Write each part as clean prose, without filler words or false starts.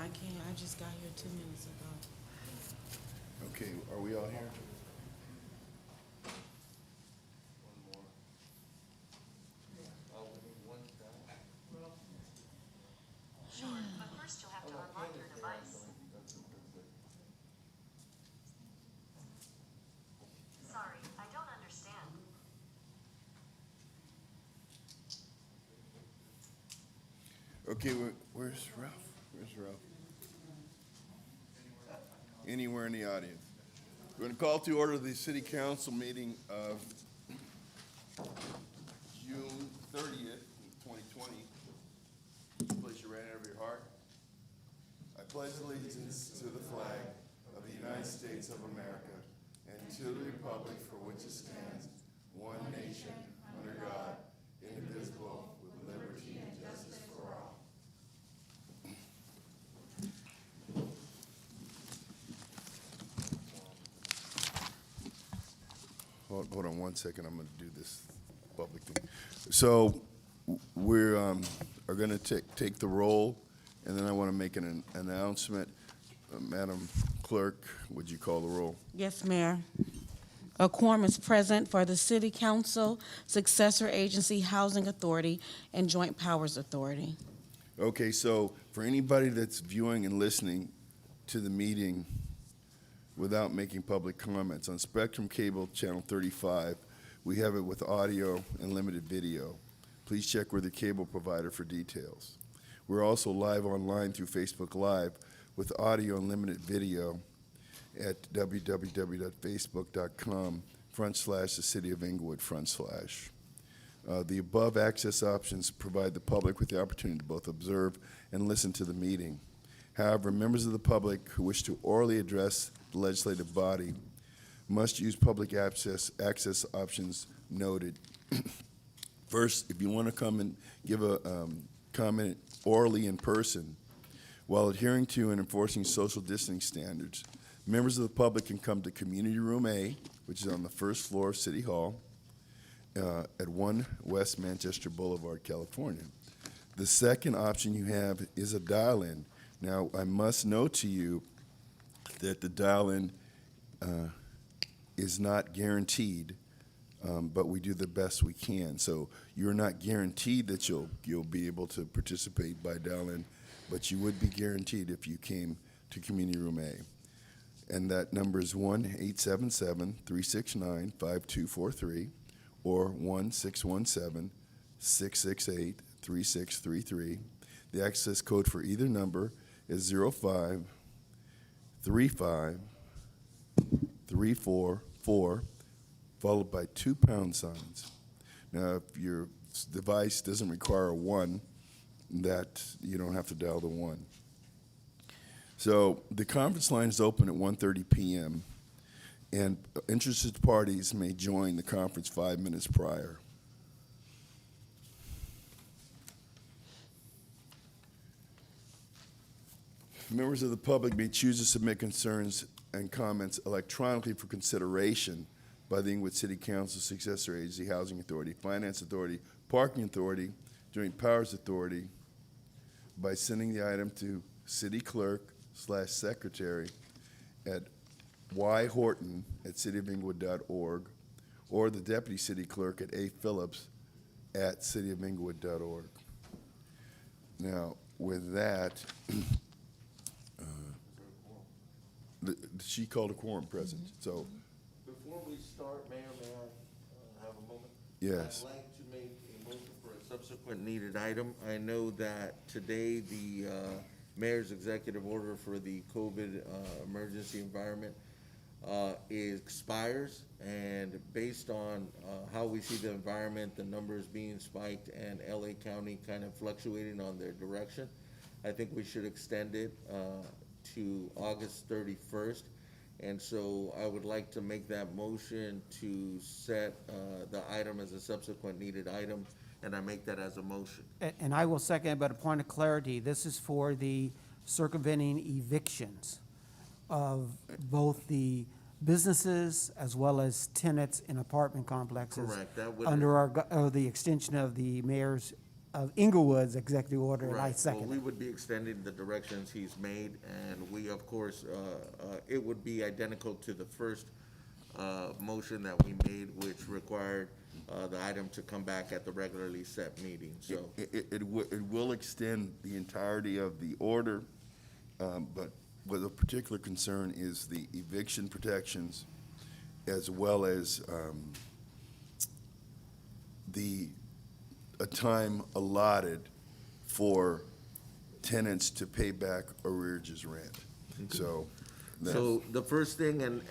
I can't. I just got here 2 minutes ago. Okay, are we all here? Sure, but first you'll have to unlock your device. Sorry, I don't understand. Okay, where's Ralph? Where's Ralph? Anywhere in the audience. We're going to call to order the city council meeting of June 30th, 2020. Place your right hand over your heart. I pledge allegiance to the flag of the United States of America and to the republic for which it stands, one nation, under God, indivisible, with liberty and justice for all. Hold on one second. I'm going to do this public thing. So we are going to take the roll, and then I want to make an announcement. Madam Clerk, would you call the roll? Yes, Mayor. A quorum is present for the City Council, Successor Agency, Housing Authority, and Joint Powers Authority. Okay, so for anybody that's viewing and listening to the meeting without making public comments, on Spectrum Cable Channel 35, we have it with audio and limited video. Please check with the cable provider for details. We're also live online through Facebook Live with audio and limited video at www.facebook.com/the City of Inglewood /. The above access options provide the public with the opportunity to both observe and listen to the meeting. However, members of the public who wish to orally address the legislative body must use public access options noted. First, if you want to come and give a comment orally in person, while adhering to and enforcing social distancing standards, members of the public can come to Community Room A, which is on the first floor of City Hall, at 1 West Manchester Boulevard, California. The second option you have is a dial-in. Now, I must note to you that the dial-in is not guaranteed, but we do the best we can. So you're not guaranteed that you'll be able to participate by dial-in, but you would be guaranteed if you came to Community Room A. And that number is 1-877-369-5243 or 1-617-668-3633. The access code for either number is 0535-344, followed by 2 pound signs. Now, if your device doesn't require a 1, that you don't have to dial the 1. So the conference line is open at 1:30 p.m. and interested parties may join the conference 5 minutes prior. Members of the public may choose to submit concerns and comments electronically for consideration by the Inglewood City Council, Successor Agency, Housing Authority, Finance Authority, Parking Authority, Joint Powers Authority, by sending the item to City Clerk/Secretary at yhorton@cityofinglewood.org or the Deputy City Clerk at aphillips@cityofinglewood.org. Now, with that, she called a quorum present, so. Before we start, Mayor, may I have a moment? Yes. I'd like to make a motion for a subsequent needed item. I know that today the mayor's executive order for the COVID emergency environment expires, and based on how we see the environment, the numbers being spiked, and LA County kind of fluctuating on their direction, I think we should extend it to August 31st. And so I would like to make that motion to set the item as a subsequent needed item, and I make that as a motion. And I will second, but a point of clarity, this is for the circumventing evictions of both the businesses as well as tenants in apartment complexes. Correct. That would. Under the extension of the mayor's of Inglewood's executive order, and I Right. Well, second we it. would be extending the directions he's made, and we, of course, it would be identical to the first motion that we made, which required the item to come back at the regularly set meeting, so. It will extend the entirety of the order, but with a particular concern is the eviction protections as well as a time allotted for tenants to pay back arrearages rent. So, So the first thing, and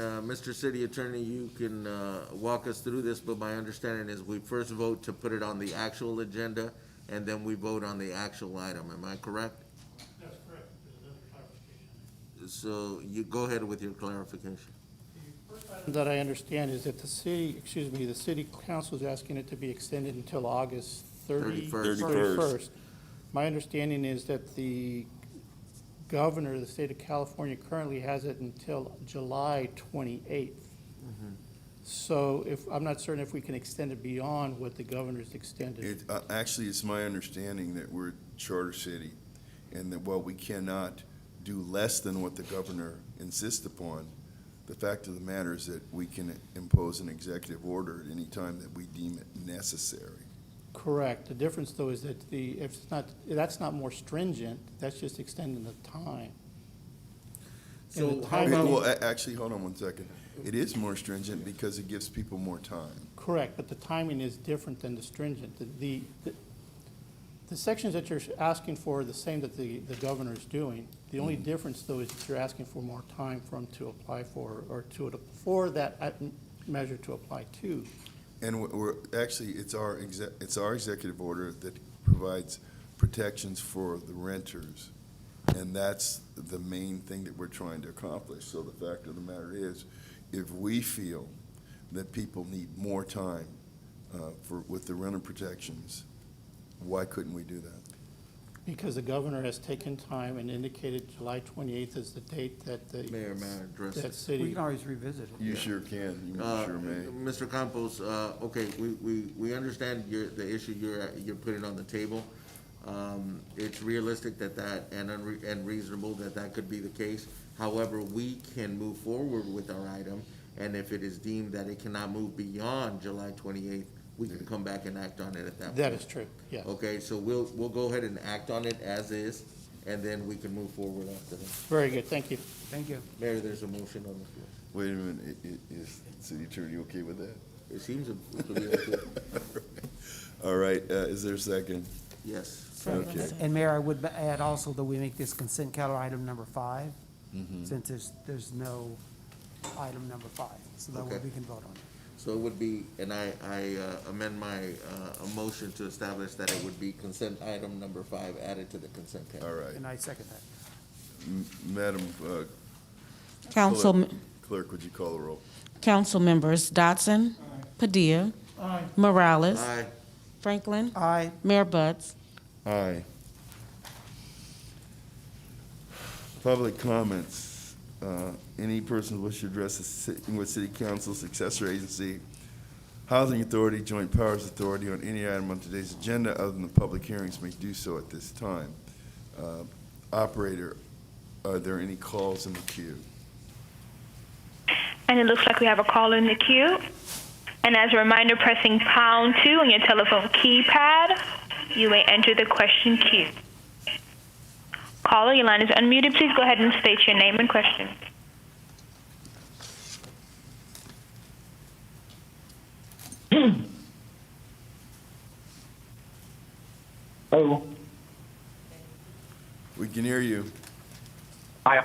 Mr. City Attorney, you can walk us through this, but my understanding is we first vote to put it on the actual agenda, and then we vote on the actual item. Am I correct? That's correct. There's another clarification. So you go ahead with your clarification. The first item that I understand is that the city council is asking it to be extended until August 31st. My understanding is that the governor of the state of California currently has it until July 28th. So I'm not certain if we can extend it beyond what the governor's extended. Actually, it's my understanding that we're a charter city, and that while we cannot do less than what the governor insists upon, the fact of the matter is that we can impose an executive order at any time that we deem it necessary. Correct. The difference, though, is that that's not more stringent, that's just extending the time. So And the how timing- about, Well, actually, hold on one second. It is more stringent because it gives people more time. Correct, but the timing is different than the stringent. The sections that you're asking for are the same that the governor is doing. The only difference, though, is that you're asking for more time for them to apply for, or for that measure to apply to. And actually, it's our executive order that provides protections for the renters. And that's the main thing that we're trying to accomplish. So the fact of the matter is, if we feel that people need more time with the renter protections, why couldn't we do that? Because the governor has taken time and indicated July 28th is the date that the, Mayor, may I address that it? We city. can always revisit it. You sure can, you sure may. Mr. Campos, okay, we understand the issue you're putting on the table. It's realistic and reasonable that could be the case. However, we can move forward with our item, and if it is deemed that it cannot move beyond July 28th, we can come back and act on it at that point. That is true, yes. Okay, so we'll go ahead and act on it as is, and then we can move forward after that. Very good, thank you. Thank you. Mayor, there's a motion on the floor. Wait a minute, is City Attorney okay with that? It seems to be okay. All right, is there a second? Yes. Okay. And Mayor, I would add also that we make this consent calendar item number 5, since there's no item number 5, so that way Okay. we can vote on it. So it would be, and I amend my motion to establish that it would be consent item number 5 added to the consent All calendar. right. And I second that. Madam Council, Clerk, would you call the roll? Council members Dotson, Padilla, Morales, Aye. Franklin, Aye. Mayor Buds. Aye. Public comments. Any person who wishes to address the Inglewood City Council, successor agency, Housing Authority, Joint Powers Authority on any item on today's agenda other than the public hearings may do so at this time. Operator, are there any calls in the queue? And it looks like we have a call in the queue. And as a reminder, pressing pound 2 on your telephone keypad, you may enter the question queue. Caller, your line is unmuted. Please go ahead and state your name and question. Hello. We can hear you. Hi.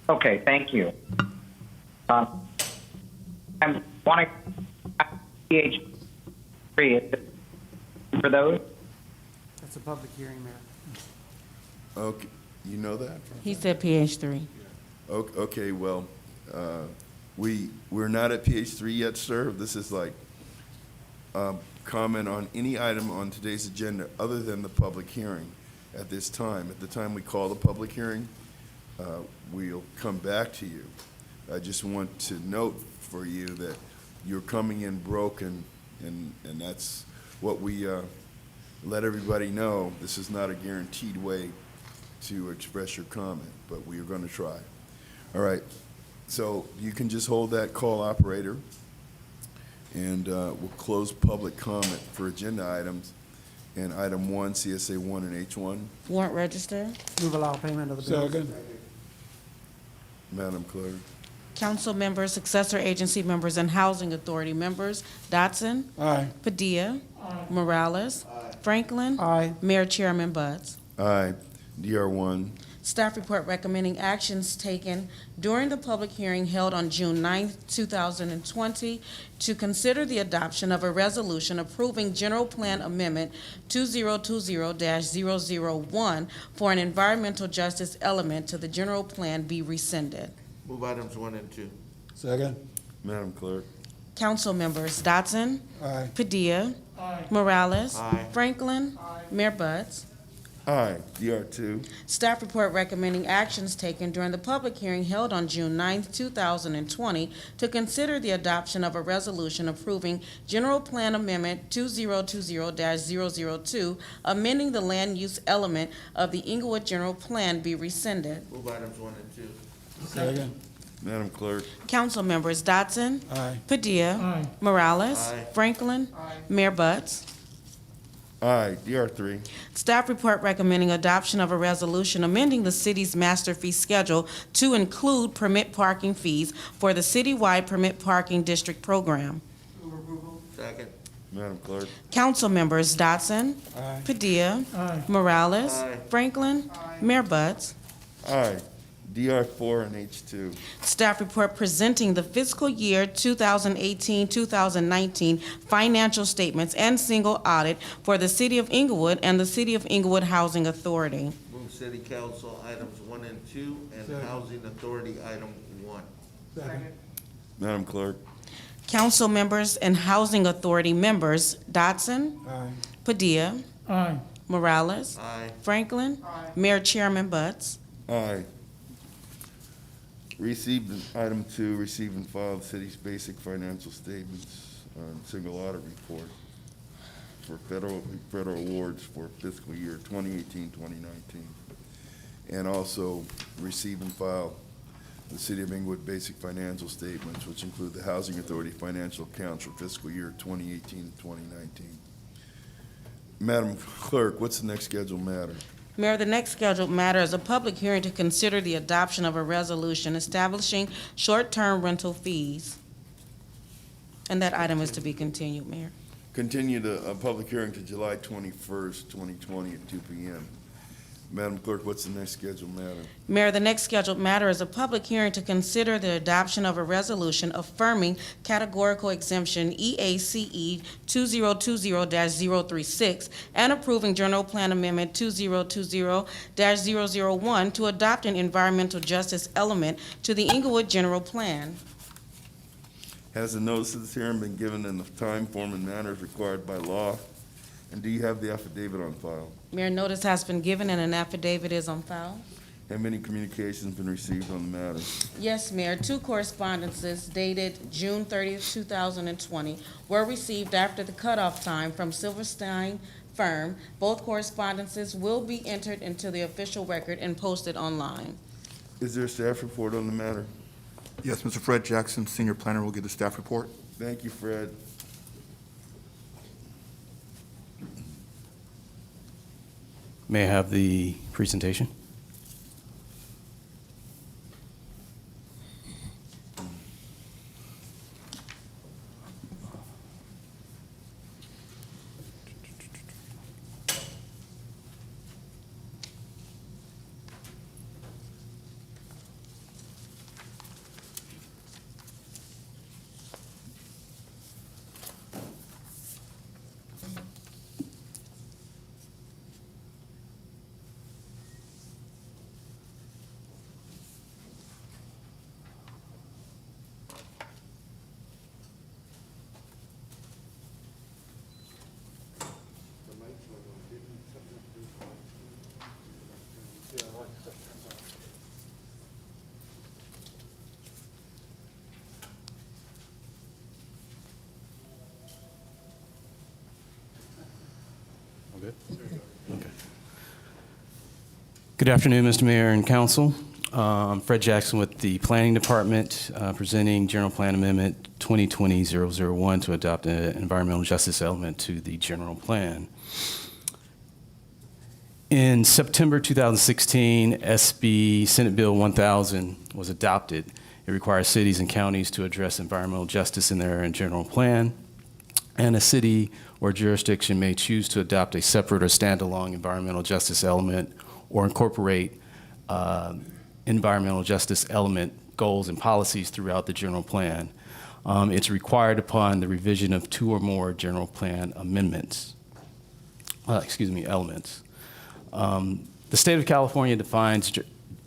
Okay, thank you. I'm wanting PH3 for those. That's a public hearing, Mayor. Okay, you know that? He said PH3. Okay, well, we're not at PH3 yet, sir. This is like comment on any item on today's agenda other than the public hearing at this time. At the time we call the public hearing, we'll come back to you. I just want to note for you that you're coming in broken, and that's what we let everybody know this is not a guaranteed way to express your comment, but we are going to try. All right, so you can just hold that call, operator, and we'll close public comment for agenda items. And item 1, CSA 1 and H1. Warrant register. Move allow payment of the bills. Second. Madam Clerk. Council members, successor agency members, and housing authority members, Dotson. Aye. Padilla. Morales. Franklin. Aye. Mayor Chairman Buds. Aye. DR1. Staff report recommending actions taken during the public hearing held on June 9, 2020, to consider the adoption of a resolution approving General Plan Amendment 2020-001 for an environmental justice element to the general plan be rescinded. Move items 1 and 2. Second. Madam Clerk. Council members Dotson. Aye. Padilla. Morales. Aye. Franklin. Mayor Buds. Aye. DR2. Staff report recommending actions taken during the public hearing held on June 9, 2020, to consider the adoption of a resolution approving General Plan Amendment 2020-002, amending the land use element of the Inglewood General Plan be rescinded. Move items 1 and 2. Second. Madam Clerk. Council members Dotson. Aye. Padilla. Morales. Aye. Franklin. Mayor Buds. Aye. DR3. Staff report recommending adoption of a resolution amending the city's master fee schedule to include permit parking fees for the citywide permit parking district program. Second. Madam Clerk. Council members Dotson. Aye. Padilla. Aye. Morales. Aye. Franklin. Mayor Buds. Aye. DR4 and H2. Staff report presenting the fiscal year 2018-2019 financial statements and single audit for the City of Inglewood and the City of Inglewood Housing Authority. Move City Council items 1 and 2, and Second. Housing Authority item 1. Second. Madam Clerk. Council members and Housing Authority members Dotson. Aye. Padilla. Aye. Morales. Aye. Franklin. Mayor Chairman Buds. Aye. Item 2, receive and file the city's basic financial statements and single audit report for federal awards for fiscal year 2018-2019. And also receive and file the City of Inglewood basic financial statements, which include the Housing Authority financial accounts for fiscal year 2018-2019. Madam Clerk, what's the next scheduled matter? Mayor, the next scheduled matter is a public hearing to consider the adoption of a resolution establishing short-term rental fees. And that item is to be continued, Mayor. Continue the public hearing to July 21st, 2020 at 2 p.m. Madam Clerk, what's the next scheduled matter? Mayor, the next scheduled matter is a public hearing to consider the adoption of a resolution affirming categorical exemption EACE 2020-036 and approving General Plan Amendment 2020-001 to adopt an environmental justice element to the Inglewood General Plan. Has the notice of this hearing been given in the time, form, and manner as required by law? And do you have the affidavit on file? Mayor, notice has been given and an affidavit is on file. Have any communications been received on the matter? Yes, Mayor. 2 correspondences dated June 30th, 2020 were received after the cutoff time from Silverstein Firm. Both correspondences will be entered into the official record and posted online. Is there a staff report on the matter? Yes, Mr. Fred Jackson, Senior Planner, will give the staff report. Thank you, Fred. May I have the presentation? Okay. Good afternoon, Mr. Mayor and Council. I'm Fred Jackson with the Planning Department, presenting General Plan Amendment 2020-001 to adopt an environmental justice element to the general plan. In September 2016, SB Senate Bill 1000 was adopted. It requires cities and counties to address environmental justice in their general plan, and a city or jurisdiction may choose to adopt a separate or standalone environmental justice element or incorporate environmental justice element goals and policies throughout the general plan. It's required upon the revision of 2 or more general plan amendments, elements. The state of California defines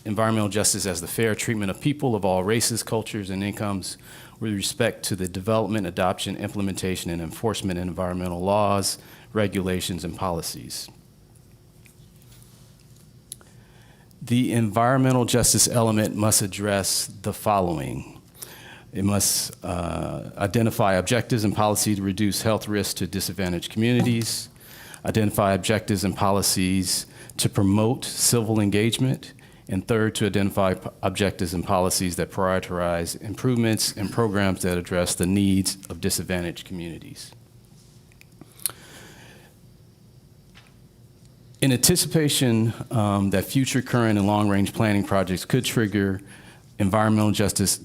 environmental justice as the fair treatment of people of all races, cultures, and incomes with respect to the development, adoption, implementation, and enforcement of environmental laws, regulations, and policies. The environmental justice element must address the following. It must identify objectives and policies to reduce health risks to disadvantaged communities, identify objectives and policies to promote civil engagement, and third, to identify objectives and policies that prioritize improvements and programs that address the needs of disadvantaged communities. In anticipation that future, current, and long-range planning projects could trigger the environmental justice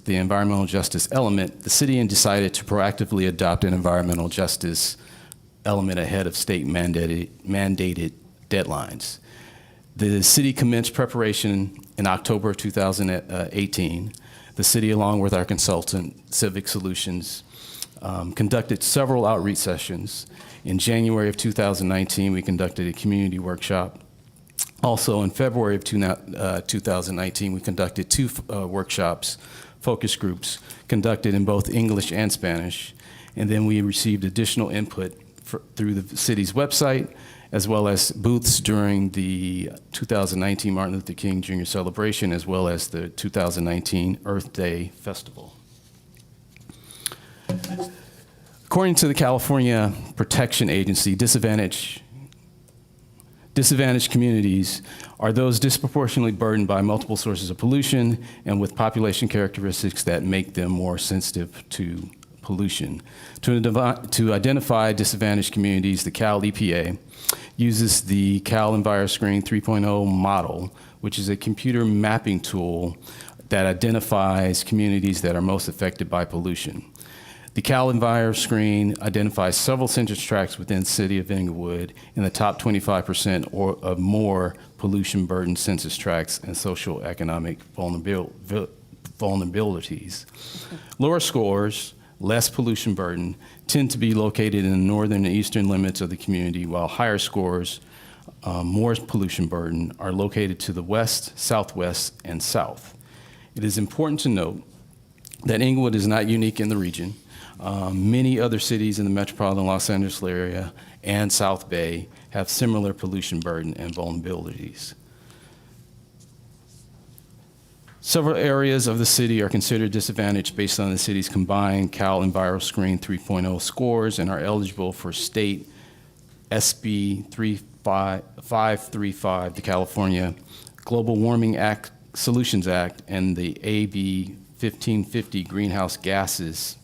element, the city decided to proactively adopt an environmental justice element ahead of state mandated deadlines. The city commenced preparation in October of 2018. The city, along with our consultant, Civic Solutions, conducted several outreach sessions. In January of 2019, we conducted a community workshop. Also, in February of 2019, we conducted 2 workshops, focus groups, conducted in both English and Spanish. And then we received additional input through the city's website, as well as booths during the 2019 Martin Luther King Jr. celebration, as well as the 2019 Earth Day Festival. According to the California Protection Agency, disadvantaged communities are those disproportionately burdened by multiple sources of pollution and with population characteristics that make them more sensitive to pollution. To identify disadvantaged communities, the Cal EPA uses the Cal EnviroScreen 3.0 model, which is a computer mapping tool that identifies communities that are most affected by pollution. The Cal EnviroScreen identifies several census tracts within the city of Inglewood in the top 25% or of more pollution-burdened census tracts and social economic vulnerabilities. Lower scores, less pollution burden, tend to be located in the northern and eastern limits of the community, while higher scores, more pollution burden, are located to the west, southwest, and south. It is important to note that Inglewood is not unique in the region. Many other cities in the metropolitan Los Angeles area and South Bay have similar pollution burden and vulnerabilities. Several areas of the city are considered disadvantaged based on the city's combined Cal EnviroScreen 3.0 scores and are eligible for state SB 535, the California Global Warming Solutions Act, and the AB 1550 Greenhouse Gases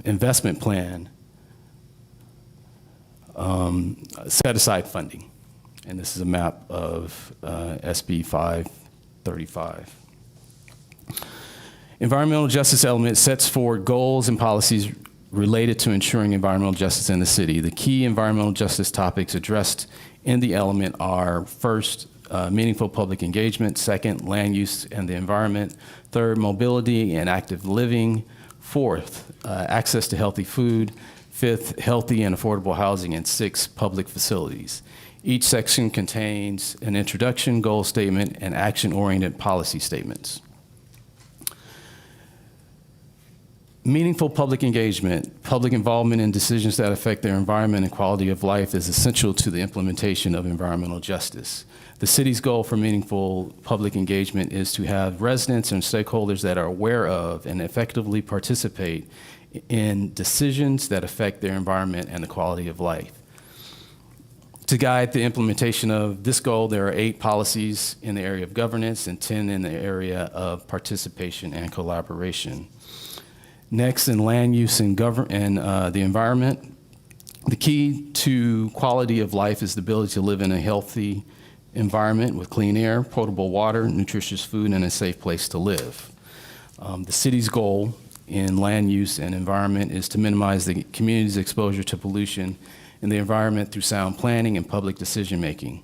Investment Plan set aside funding. And this is a map of SB 535. Environmental justice element sets forward goals and policies related to ensuring environmental justice in the city. The key environmental justice topics addressed in the element are: first, meaningful public engagement; second, land use and the environment; third, mobility and active living; fourth, access to healthy food; fifth, healthy and affordable housing; and sixth, public facilities. Each section contains an introduction, goal statement, and action-oriented policy statements. Meaningful public engagement, public involvement in decisions that affect their environment and quality of life, is essential to the implementation of environmental justice. The city's goal for meaningful public engagement is to have residents and stakeholders that are aware of and effectively participate in decisions that affect their environment and the quality of life. To guide the implementation of this goal, there are 8 policies in the area of governance and 10 in the area of participation and collaboration. Next, in land use and the environment, the key to quality of life is the ability to live in a healthy environment with clean air, potable water, nutritious food, and a safe place to live. The city's goal in land use and environment is to minimize the community's exposure to pollution in the environment through sound planning and public decision-making.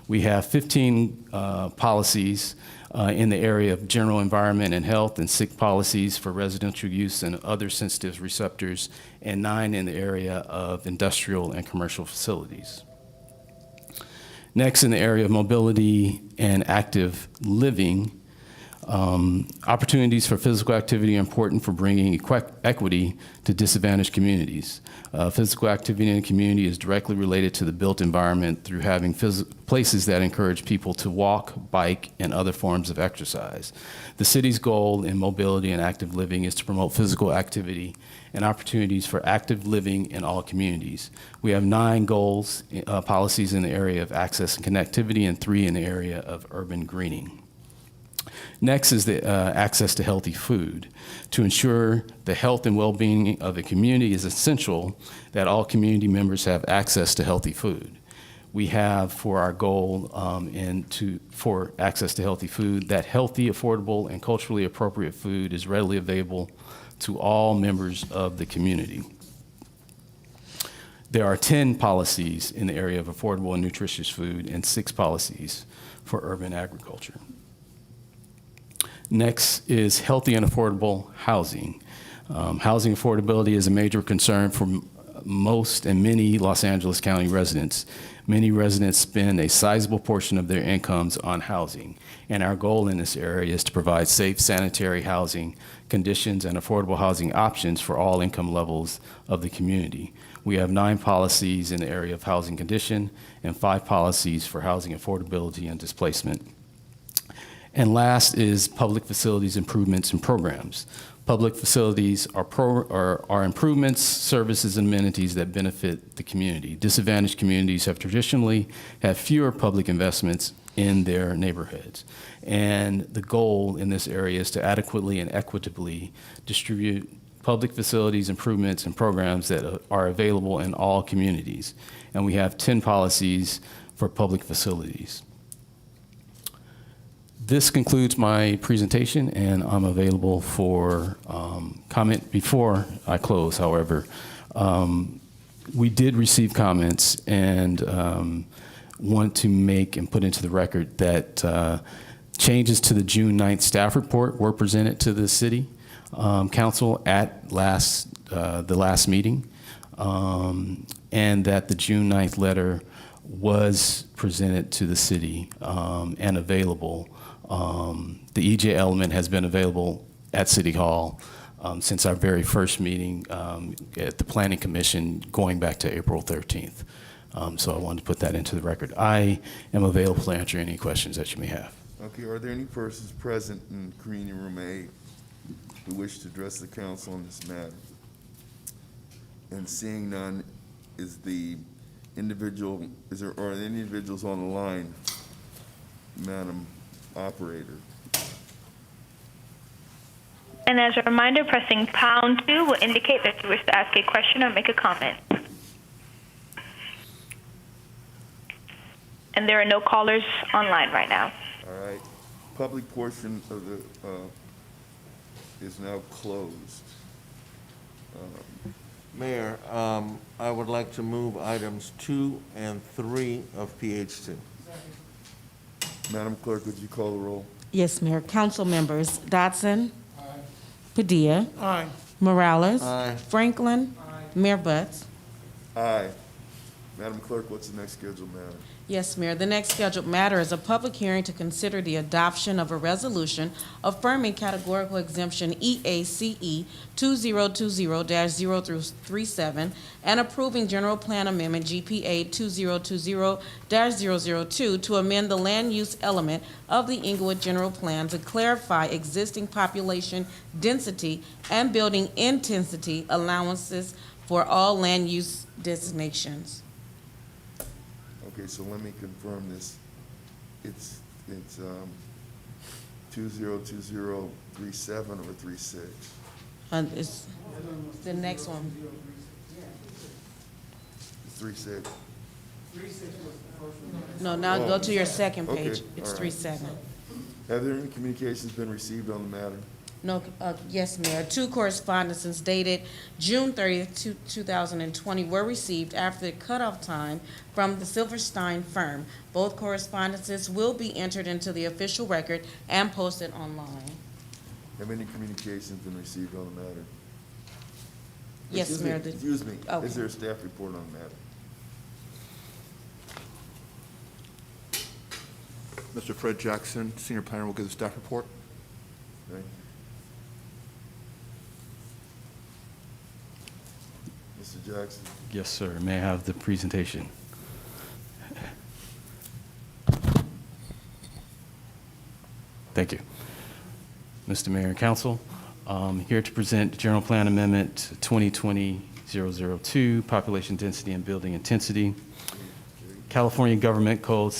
We have 15 policies in the area of general environment and health, and 6 policies for residential use and other sensitive receptors, and 9 in the area of industrial and commercial facilities. Next, in the area of mobility and active living, opportunities for physical activity are important for bringing equity to disadvantaged communities. Physical activity in a community is directly related to the built environment through having places that encourage people to walk, bike, and other forms of exercise. The city's goal in mobility and active living is to promote physical activity and opportunities for active living in all communities. We have 9 goals, policies in the area of access and connectivity, and 3 in the area of urban greening. Next is the access to healthy food. To ensure the health and well-being of a community is essential that all community members have access to healthy food. We have for our goal for access to healthy food that healthy, affordable, and culturally appropriate food is readily available to all members of the community. There are 10 policies in the area of affordable and nutritious food and 6 policies for urban agriculture. Next is healthy and affordable housing. Housing affordability is a major concern for most and many Los Angeles County residents. Many residents spend a sizable portion of their incomes on housing, and our goal in this area is to provide safe sanitary housing conditions and affordable housing options for all income levels of the community. We have 9 policies in the area of housing condition and 5 policies for housing affordability and displacement. And last is public facilities improvements and programs. Public facilities are improvements, services, and amenities that benefit the community. Disadvantaged communities have traditionally had fewer public investments in their neighborhoods. And the goal in this area is to adequately and equitably distribute public facilities improvements and programs that are available in all communities. And we have 10 policies for public facilities. This concludes my presentation, and I'm available for comment before I close, however. We did receive comments and want to make and put into the record that changes to the June 9th staff report were presented to the City Council at the last meeting, and that the June 9th letter was presented to the city and available. The EJ element has been available at City Hall since our very first meeting at the Planning Commission going back to April 13th. So I wanted to put that into the record. I am available to answer any questions that you may have. Okay, are there any persons present in Community Room A who wish to address the council on this matter? And seeing none, are there any individuals on the line, Madam Operator? And as a reminder, pressing pound 2 will indicate that you wish to ask a question or make a comment. And there are no callers online right now. All right. Public portion of the is now closed. Mayor, I would like to move items 2 and 3 of PH2. Madam Clerk, would you call the roll? Yes, Mayor. Council members Dodson. Padilla. Morales. Aye. Franklin. Mayor Butts. Aye. Madam Clerk, what's the next scheduled matter? Yes, Mayor. The next scheduled matter is a public hearing to consider the adoption of a resolution affirming categorical exemption EACE 2020-0-37 and approving General Plan Amendment GPA 2020-002 to amend the land use element of the Inglewood General Plan to clarify existing population density and building intensity allowances for all land use designations. Okay, so let me confirm this. It's 202037 or 36? It's the next one. 36. No, now go to your second Okay, page. It's all right. 37. Have there any communications been received on the matter? No, yes, Mayor. Two correspondences dated June 30th, 2020 were received after the cutoff time from the Silverstein firm. Both correspondences will be entered into the official record and posted online. Have any communications been received on the matter? Yes, Excuse me, Mayor. Excuse me, Okay. is there a staff report on the matter? Mr. Fred Jackson, Senior Planner, will give the staff report. Thank you. Mr. Jackson? Yes, sir. May I have the presentation? Thank you. Mr. Mayor and Council, here to present General Plan Amendment 2020-002, Population Density and Building Intensity. California Government Code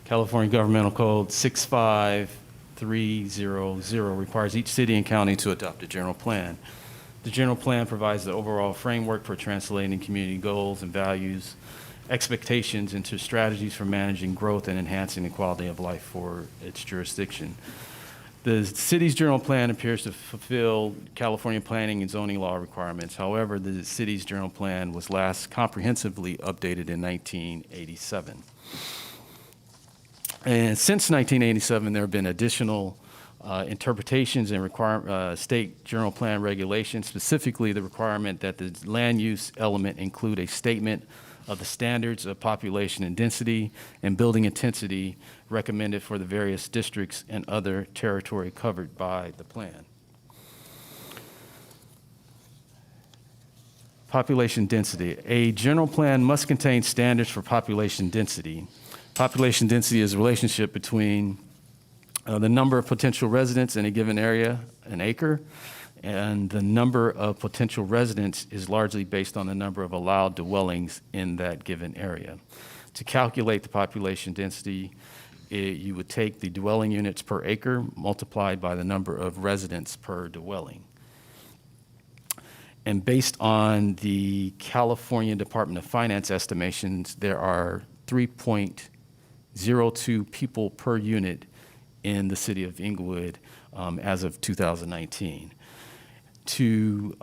California Governmental Code 65300 requires each city and county to adopt a general plan. The general plan provides the overall framework for translating community goals and values, expectations into strategies for managing growth and enhancing the quality of life for its jurisdiction. The city's general plan appears to fulfill California planning and zoning law requirements. However, the city's general plan was last comprehensively updated in 1987. And since 1987, there have been additional interpretations and state general plan regulations, specifically the requirement that the land use element include a statement of the standards of population and density and building intensity recommended for the various districts and other territory covered by the plan. Population density. A general plan must contain standards for population density. Population density is a relationship between the number of potential residents in a given area, an acre, and the number of potential residents is largely based on the number of allowed dwellings in that given area. To calculate the population density, you would take the dwelling units per acre multiplied by the number of residents per dwelling. And based on the California Department of Finance estimations, there are 3.02 people per unit in the city of Inglewood as of 2019. To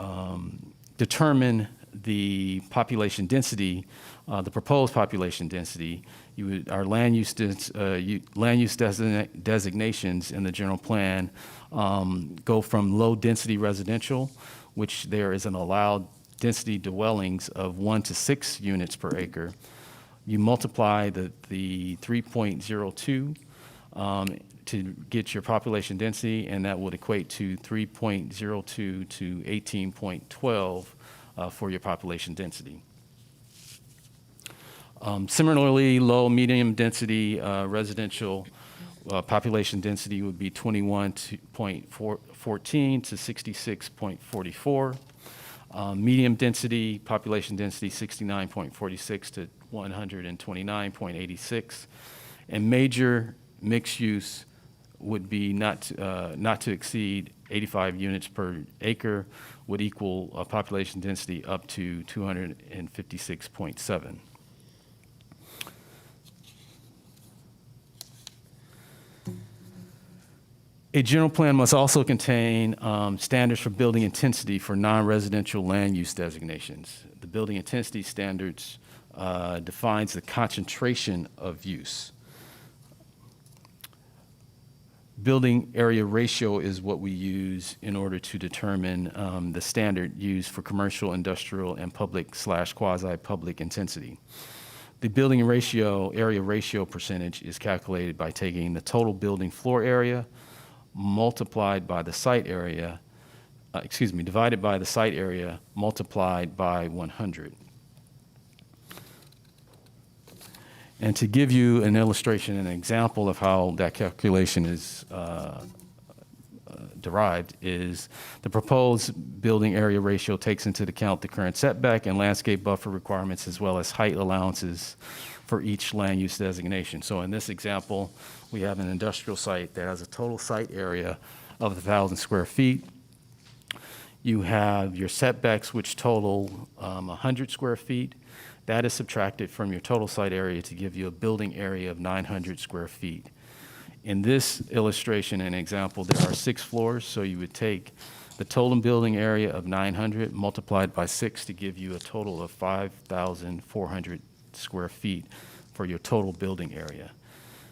determine the population density, the proposed population density, our land use designations in the general plan go from low density residential, which there is an allowed density dwellings of 1 to 6 units per acre. You multiply the 3.02 to get your population density, and that would equate to 3.02 to 18.12 for your population density. Similarly, low, medium density residential population density would be 21.14 to 66.44. Medium density, population density 69.46 to 129.86. And major mixed use would be not to exceed 85 units per acre, would equal a population density up to 256.7. A general plan must also contain standards for building intensity for non-residential land use designations. The building intensity standards defines the concentration of use. Building area ratio is what we use in order to determine the standard used for commercial, industrial, and public/quasi-public intensity. The building area ratio percentage is calculated by taking the total building floor area multiplied by the site area, divided by the site area multiplied by 100. And to give you an illustration, an example of how that calculation is derived is the proposed building area ratio takes into account the current setback and landscape buffer requirements as well as height allowances for each land use designation. So in this example, we have an industrial site that has a total site area of 1,000 square feet. You have your setbacks, which total 100 square feet. That is subtracted from your total site area to give you a building area of 900 square feet. In this illustration and example, there are 6 floors, so you would take the total building area of 900 multiplied by 6 to give you a total of 5,400 square feet for your total building area.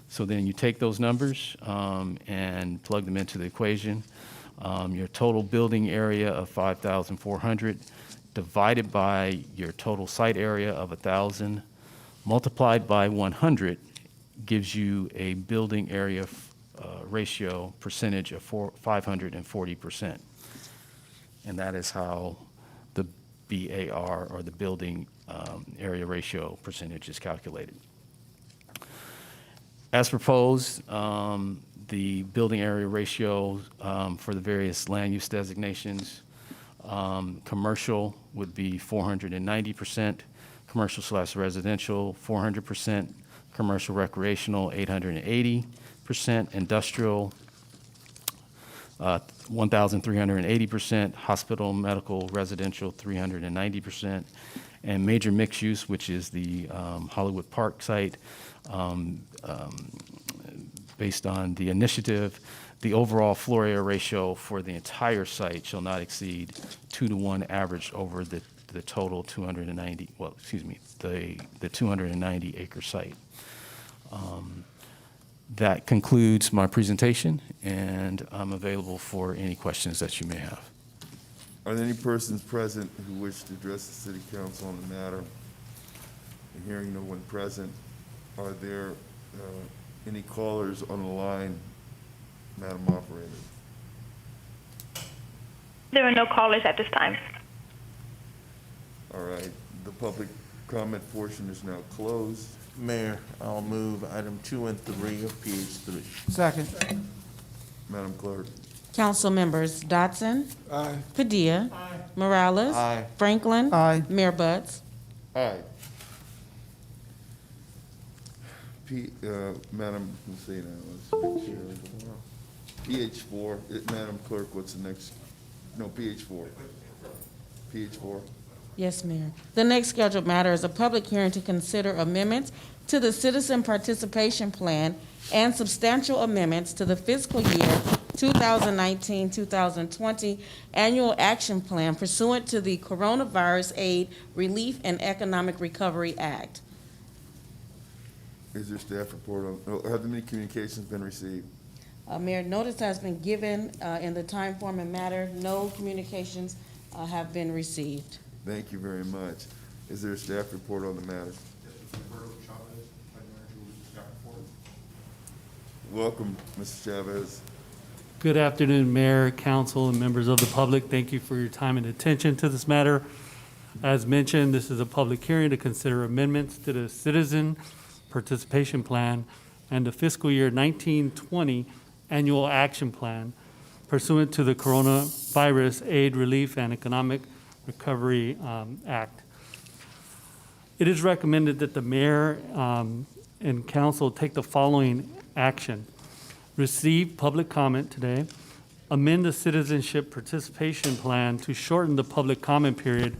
So then you take those numbers and plug them into the equation. Your total building area of 5,400 divided by your total site area of 1,000 multiplied by 100 gives you a building area ratio percentage of 540%. And that is how the BAR, or the building area ratio percentage, is calculated. As proposed, the building area ratio for the various land use designations, commercial would be 490%, commercial/residential 400%, commercial recreational 880%, industrial 1,380%, hospital, medical, residential 390%, and major mixed use, which is the Hollywood Park site. Based on the initiative, the overall floor area ratio for the entire site shall not exceed 2-to-1 average over the total 290, well, excuse me, the 290 acre site. That concludes my presentation, and I'm available for any questions that you may have. Are there any persons present who wish to address the city council on the matter? Hearing no one present, are there any callers on the line, Madam Operator? There are no callers at this time. All right, the public comment portion is now closed. Mayor, I'll move item 2 and 3 of PH 3. Second. Madam Clerk. Council members Dotson. Aye. Padilla. Aye. Morales. Aye. Franklin. Aye. Mayor Buds. Aye. Madam, let's see now, let's make sure. PH4, Madam Clerk, what's the next? No, PH4. PH4. Yes, Mayor. The next scheduled matter is a public hearing to consider amendments to the Citizen Participation Plan and substantial amendments to the fiscal year 2019-2020 Annual Action Plan pursuant to the Coronavirus Aid, Relief, and Economic Recovery Act. Is there staff report on, have any communications been received? Mayor, notice has been given in the time, form, and matter. No communications have been received. Thank you very much. Is there a staff report on the matter? Welcome, Mr. Chavez. Good afternoon, Mayor, Council, and members of the public. Thank you for your time and attention to this matter. As mentioned, this is a public hearing to consider amendments to the Citizen Participation Plan and the fiscal year 1920 Annual Action Plan pursuant to the Coronavirus Aid, Relief, and Economic Recovery Act. It is recommended that the mayor and council take the following action. Receive public comment today, amend the Citizenship Participation Plan to shorten the public comment period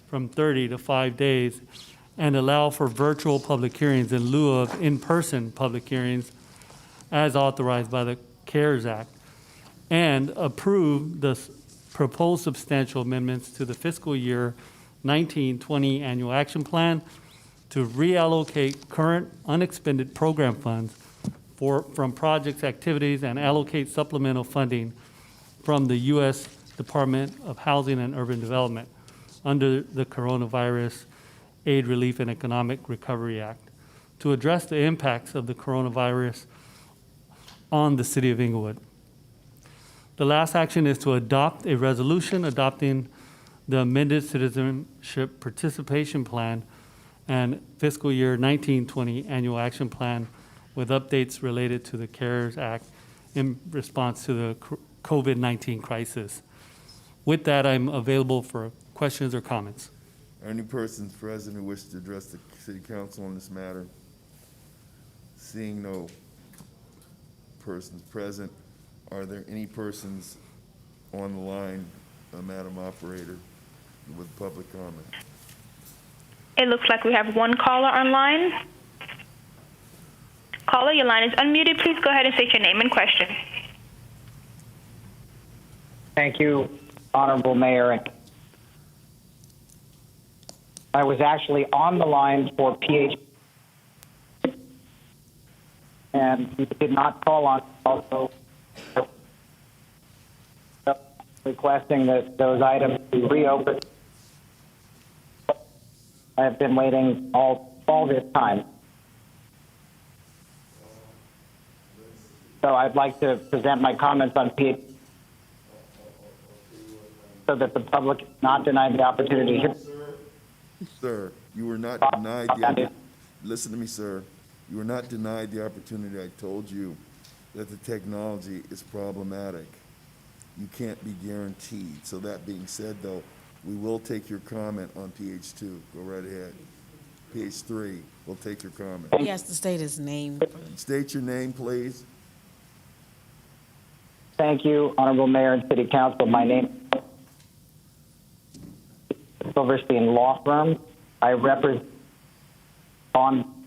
from 30 to 5 days and allow for virtual public hearings in lieu of in-person public hearings as authorized by the CARES Act, and approve the proposed substantial amendments to the fiscal year 1920 Annual Action to reallocate current unexpended program funds from projects, activities, and allocate supplemental funding from the U.S. Department of Housing and Urban Development under the Coronavirus Aid, Relief, and Economic Recovery Act to address the impacts of the coronavirus on the city of Inglewood. The last action is to adopt a resolution adopting the amended Citizenship Participation Plan and fiscal year 1920 Annual Action Plan with updates related to the CARES Act in response to the COVID-19 crisis. With that, I'm available for questions or comments. Are any persons present who wish to address the city council on this matter? Seeing no persons present, are there any persons on the line, Madam Operator, with public comment? It looks like we have one caller online. Caller, your line is unmuted. Please go ahead and state your name and question. Thank you, Honorable Mayor. I was actually on the line for PH, and you did not call on also requesting that those items be reopened. I have been waiting all this time. So I'd like to present my comments on PH so that the public is not denied the opportunity to hear. Sir, you were not denied listen to me, sir. You were not denied the opportunity. I told you that the technology is problematic. You can't be guaranteed. So that being said, though, we will take your comment on PH2. Go right ahead. PH3, we'll take your comment. He has to state his name. State your name, please. Thank you, Honorable Mayor and City Council. My name is Silverstein Law Firm. I represent on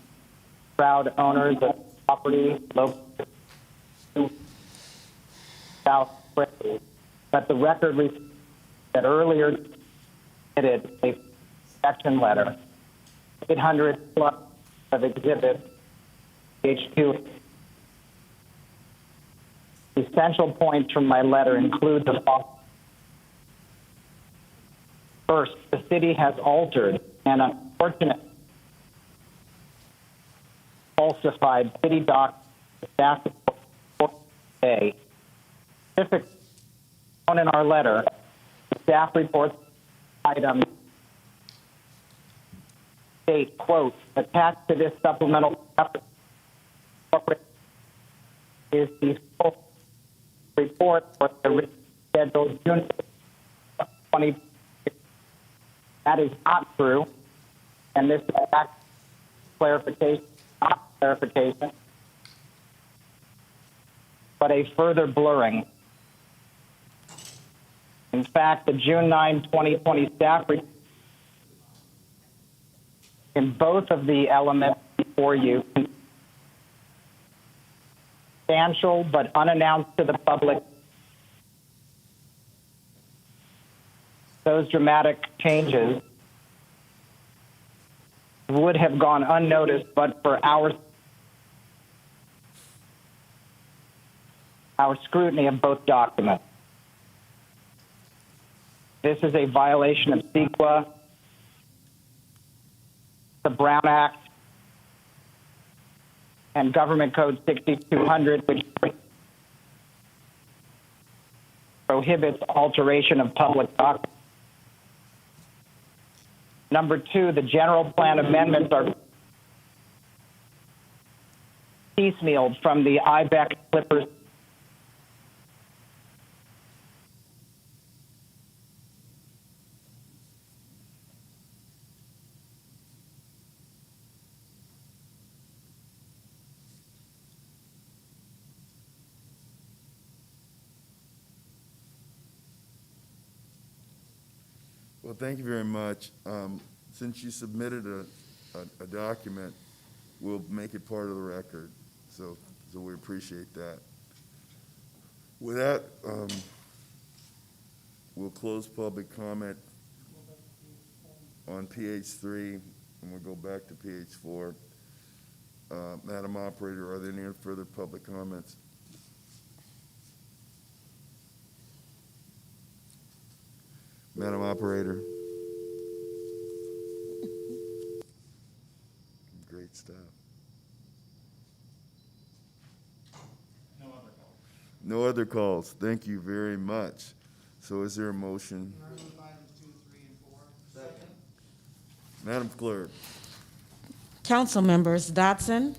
proud owners of property located in South Quickly. But the record reflects that earlier submitted a action letter, 800 plus of exhibits, H2. The essential points from my letter include the following. First, the city has altered and unfortunately falsified city documents, staff report today. Specifically, shown in our letter, the staff reports item state, quote, attached to this supplemental is the full report for the scheduled June 20. That is not true, and this is clarification, not clarification, but a further blurring. In fact, the June 9, 2020 staff report in both of the elements before you, substantial but unannounced to the public, those dramatic changes would have gone unnoticed but for our scrutiny of both documents. This is a violation of CEQA, the Brown Act, and Government Code 6200, which prohibits alteration of public documents. Number two, the general plan amendments are piecemealed from the IBEC Clippers. Well, thank you very much. Since you submitted a document, we'll make it part of the record. So we appreciate that. With that, we'll close public comment on PH3, and we'll go back to PH4. Madam Operator, are there any further public comments? Madam Operator. Great stuff. No other calls. Thank you very much. So is there a motion? Madam Clerk. Council members Dotson.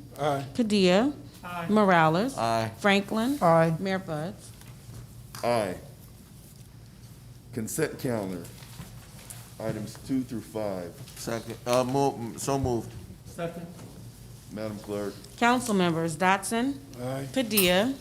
Padilla. Morales. Aye. Franklin. Aye. Mayor Buds. Aye. Consent calendar, items 2 through 5. Second, so moved. Second. Madam Clerk. Council members Dotson. Aye. Padilla.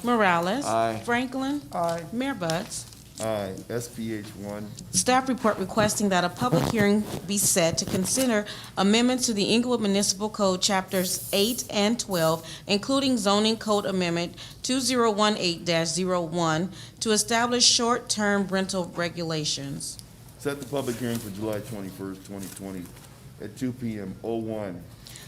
Morales. Aye. Franklin. Aye. Mayor Buds. Aye. SPH 1. Staff report requesting that a public hearing be set to consider amendments to the Inglewood Municipal Code Chapters 8 and 12, including zoning code amendment 2018-01 to establish short-term rental regulations. Set the public hearing for July 21st, 2020 at 2 p.m. 01.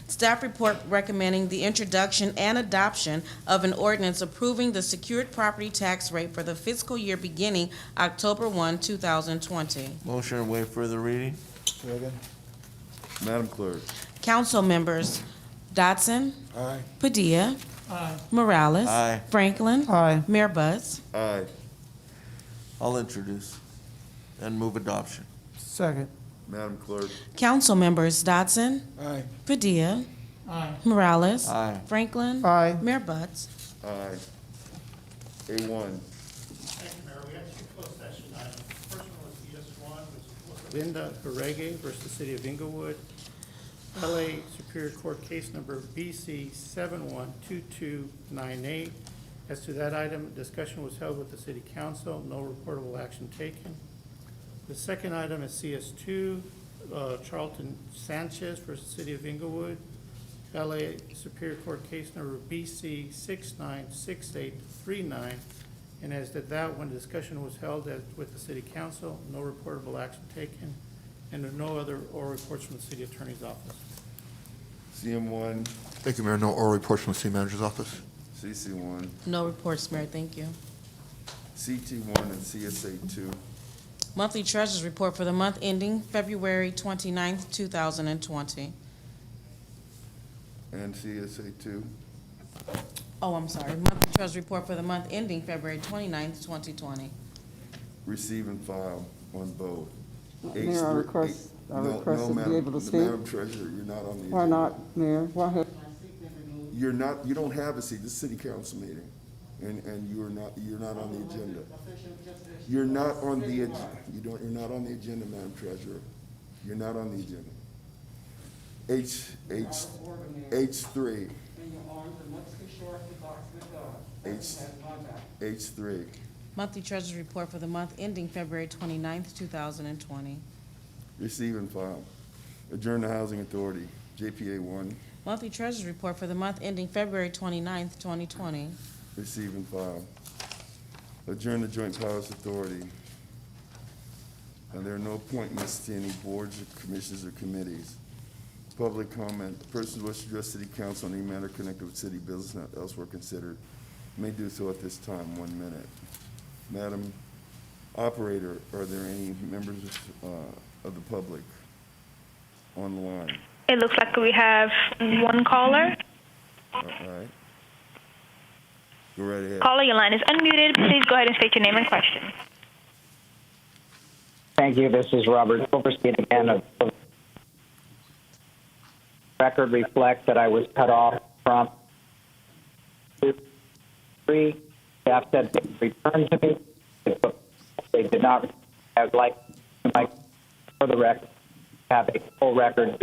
Staff report recommending the introduction and adoption of an ordinance approving the secured property tax rate for the fiscal year beginning October 1, 2020. Motion to waive further reading? Madam Clerk. Council members Dotson. Aye. Padilla. Morales. Aye. Franklin. Aye. Mayor Buds. Aye. I'll introduce and move adoption. Second. Madam Clerk. Council members Dotson. Aye. Padilla. Morales. Aye. Franklin. Aye. Mayor Buds. Aye. A1. Thank you, Mayor. We have 2 closed session items. The first one was ES1, which was Linda Barege versus the City of Inglewood. LA Superior Court case number BC 712298. As to that item, discussion was held with the City Council, no reportable action taken. The second item is CS2, Charlton Sanchez versus City of Inglewood. LA Superior Court case number BC 696839. And as to that one, discussion was held with the City Council, no reportable action taken, and there are no other oral reports from the City Attorney's Office. CM1. Thank you, Mayor. No oral reports from the City Manager's Office. CC1. No reports, Mayor. Thank you. CT1 and CSA2. Monthly Treasurers Report for the month ending February 29th, 2020. And CSA2. Oh, I'm sorry. Monthly Treasurers Report for the month ending February 29th, 2020. Receive and file on both. Mayor, I request to be able to speak. Madam Treasurer, you're not on the agenda. Why not, Mayor? Why have? You're not, you don't have a seat. This is a city council meeting, and you're not on the agenda. You're not on the, you're not on the agenda, Madam Treasurer. You're not on the agenda. H3. H3. Monthly Treasurers Report for the month ending February 29th, 2020. Receive and file. Adjourn the Housing Authority, JPA 1. Monthly Treasurers Report for the month ending February 29th, 2020. Receive and file. Adjourn the Joint Powers Authority. And there are no appointments to any boards, or commissions, or committees. Public comment. Persons wish to address City Council on any matter connected with city business not elsewhere considered may do so at this time. 1 minute. Madam Operator, are there any members of the public on the line? It looks like we have one caller. All right. Go right ahead. Caller, your line is unmuted. Please go ahead and state your name and question. Thank you. This is Robert Silverstein again. Record reflects that I was cut off from 3. Staff said they returned to me. They did not. I would like, for the record, have a full record.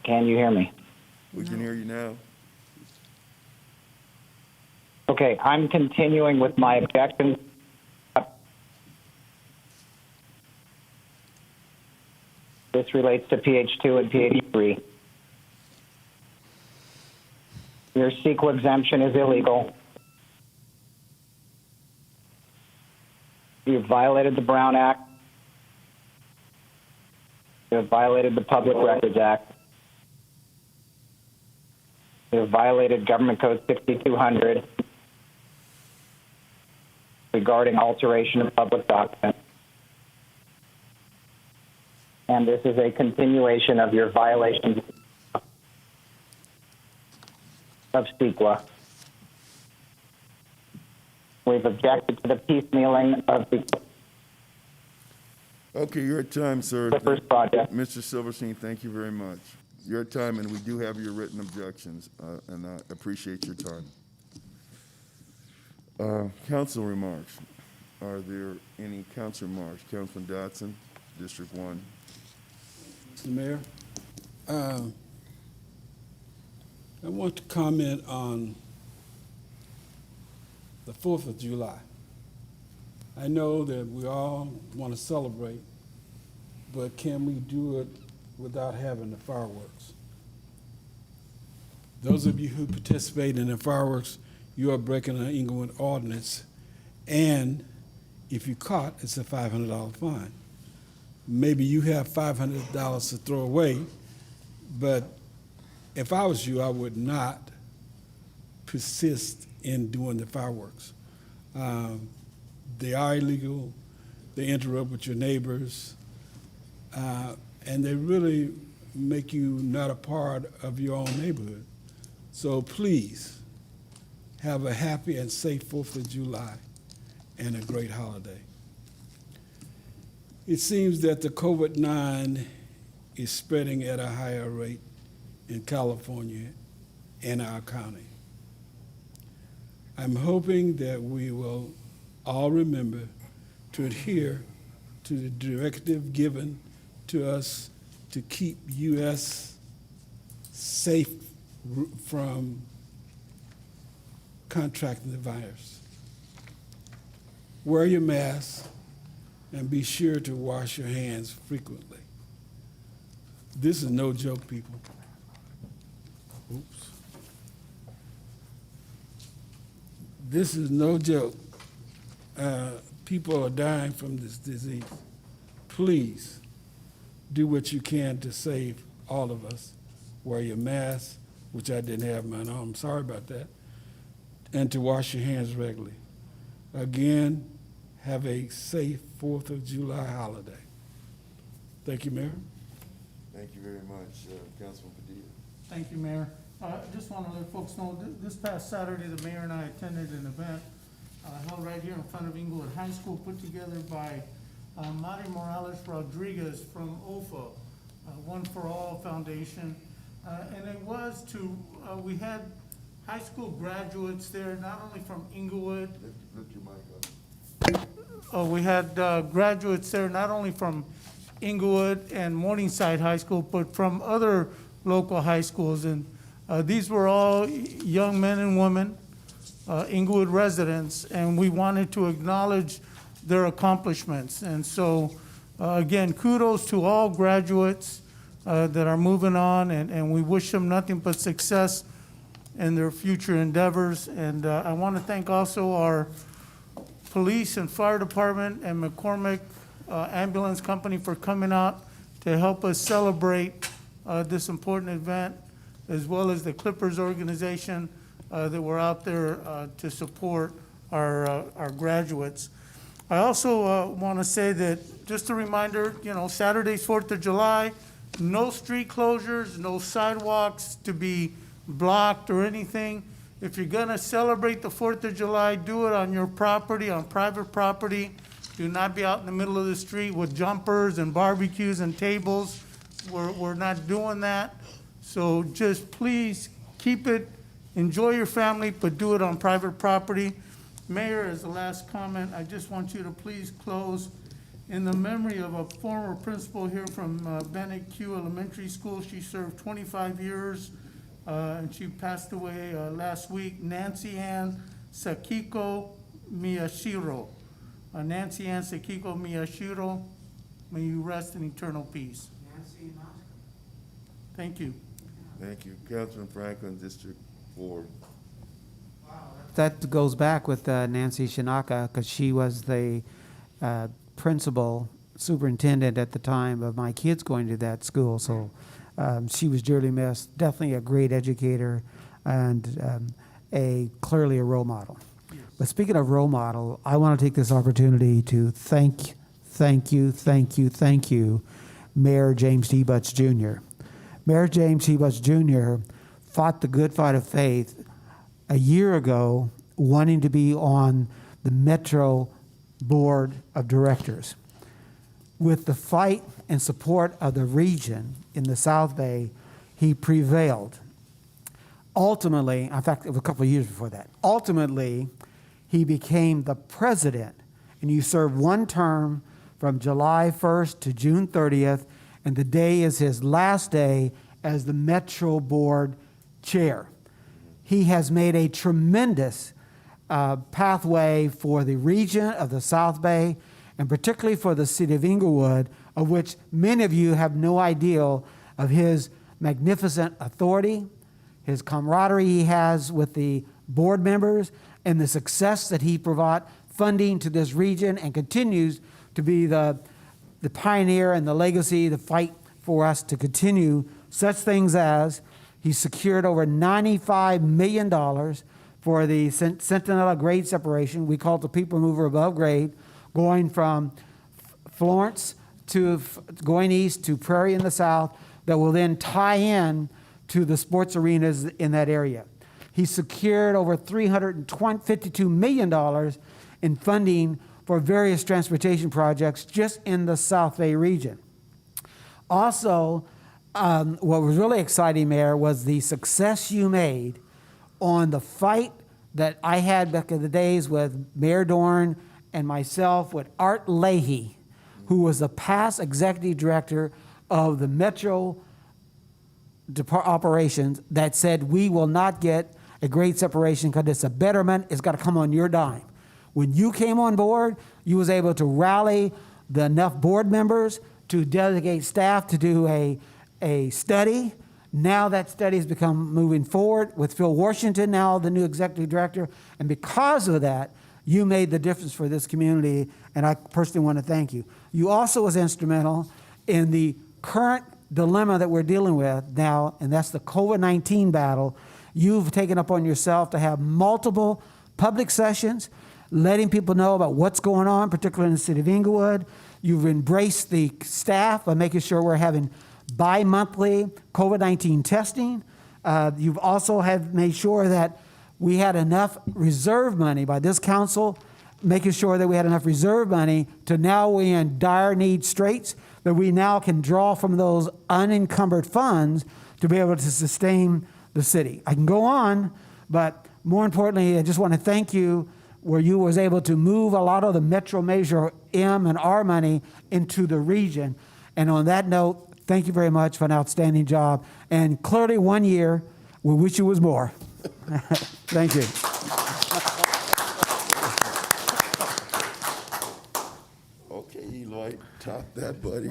Can you hear me? We can hear you now. Okay, I'm continuing with my objections. This relates to PH2 and PH3. Your CEQA exemption is illegal. You've violated the Brown Act. You have violated the Public Records Act. You have violated Government Code 6200 regarding alteration of public documents. And this is a continuation of your violations of CEQA. We've objected to the piecemealing of the Okay, you're at time, sir. first project. Mr. Silverstein, thank you very much. your time, and we do have your written objections, and I appreciate your time. Council remarks. Are there any council remarks? Councilman Dotson, District 1. Mr. Mayor, I want to comment on the 4th of July. I know that we all want to celebrate, but can we do it without having the fireworks? Those of you who participate in the fireworks, you are breaking an Inglewood ordinance, and if you're caught, it's a $500 fine. Maybe you have $500 to throw away, but if I was you, I would not persist in doing the fireworks. They are illegal, they interrupt with your neighbors, and they really make you not a part of your own neighborhood. So please, have a happy and safe 4th of July and a great holiday. It seems that the COVID-19 is spreading at a higher rate in California and our county. I'm hoping that we will all remember to adhere to the directive given to us to keep U.S. safe from contracting the virus. Wear your mask and be sure to wash your hands frequently. This is no joke, people. Oops. This is no joke. People are dying from this disease. Please do what you can to save all of us. Wear your mask, which I didn't have mine on. I'm sorry about that. And to wash your hands regularly. Again, have a safe 4th of July holiday. Thank you, Mayor. Thank you very much. Councilman Padilla. Thank you, Mayor. I just want to let folks know, this past Saturday, the mayor and I attended an event held right here in front of Inglewood High School, put together by Mari Morales Rodriguez from OFA, One for All Foundation. And it was to, we had high school graduates there, not only from Inglewood. Lift your mic up. We had graduates there, not only from Inglewood and Morningside High School, but from other local high schools. And these were all young men and women, Inglewood residents, and we wanted to acknowledge their accomplishments. And so, again, kudos to all graduates that are moving on, and we wish them nothing but success in their future endeavors. And I want to thank also our police and fire department and McCormick Ambulance Company for coming out to help us celebrate this important event, as well as the Clippers organization that were out there to support our graduates. I also want to say that, just a reminder, Saturday's 4th of July, no street closures, no sidewalks to be blocked or anything. If you're going to celebrate the 4th of July, do it on your property, on private property. Do not be out in the middle of the street with jumpers and barbecues and tables. We're not doing that. So just please keep it, enjoy your family, but do it on private property. Mayor, as the last comment, I just want you to please close in the memory of a former principal here from Bennett Q Elementary School. She served 25 years, and she passed away last week. Nancy Ann Sakiko Miyashiro. Nancy Ann Sakiko Miyashiro, may you rest in eternal peace. Thank you. Thank you. Councilman Franklin, District 4. That goes back with Nancy Shinaka, because she was the principal superintendent at the time of my kids going to that school. So she was dearly missed. Definitely a great educator and clearly a role model. But speaking of role model, I want to take this opportunity to thank you, Mayor James T. Butts Jr. Mayor James T. Butts Jr. fought the good fight of faith a year ago, wanting to be on the Metro Board of Directors. With the fight and support of the region in the South Bay, he prevailed. Ultimately, in fact, it was a couple of years before that, ultimately, he became the president, and you served one term from July 1st to June 30th, and today is his last day as the Metro Board chair. He has made a tremendous pathway for the region of the South Bay, and particularly for the city of Inglewood, of which many of you have no idea of his magnificent authority, his camaraderie he has with the board members, and the success that he brought funding to this region and continues to be the pioneer and the legacy, the fight for us to continue such things as he secured over $95 million for the Centinela grade separation. We call it the people mover above grade, going from Florence to going east to Prairie in the south, that will then tie in to the sports arenas in that area. He secured over $352 million in funding for various transportation projects just in the South Bay region. Also, what was really exciting, Mayor, was the success you made on the fight that I had back in the days with Mayor Dorn and myself with Art Leahy, who was the past executive director of the Metro operations, that said we will not get a grade separation because it's a betterment, it's got to come on your dime. When you came on board, you was able to rally enough board members to delegate staff to do a study. Now that study has become moving forward with Phil Washington, now the new executive director, and because of that, you made the difference for this community, and I personally want to thank you. You also was instrumental in the current dilemma that we're dealing with now, and that's the COVID-19 battle. You've taken upon yourself to have multiple public sessions, letting people know about what's going on, particularly in the city of Inglewood. You've embraced the staff by making sure we're having bi-monthly COVID-19 testing. You've also have made sure that we had enough reserve money by this council, making sure that we had enough reserve money to now we're in dire need straits, that we now can draw from those unencumbered funds to be able to sustain the city. I can go on, but more importantly, I just want to thank you where you was able to move a lot of the Metro Measure M and R money into the region. And on that note, thank you very much for an outstanding job. And clearly 1 year, we wish it was more. Thank you. Okay, Eloy, top that, buddy.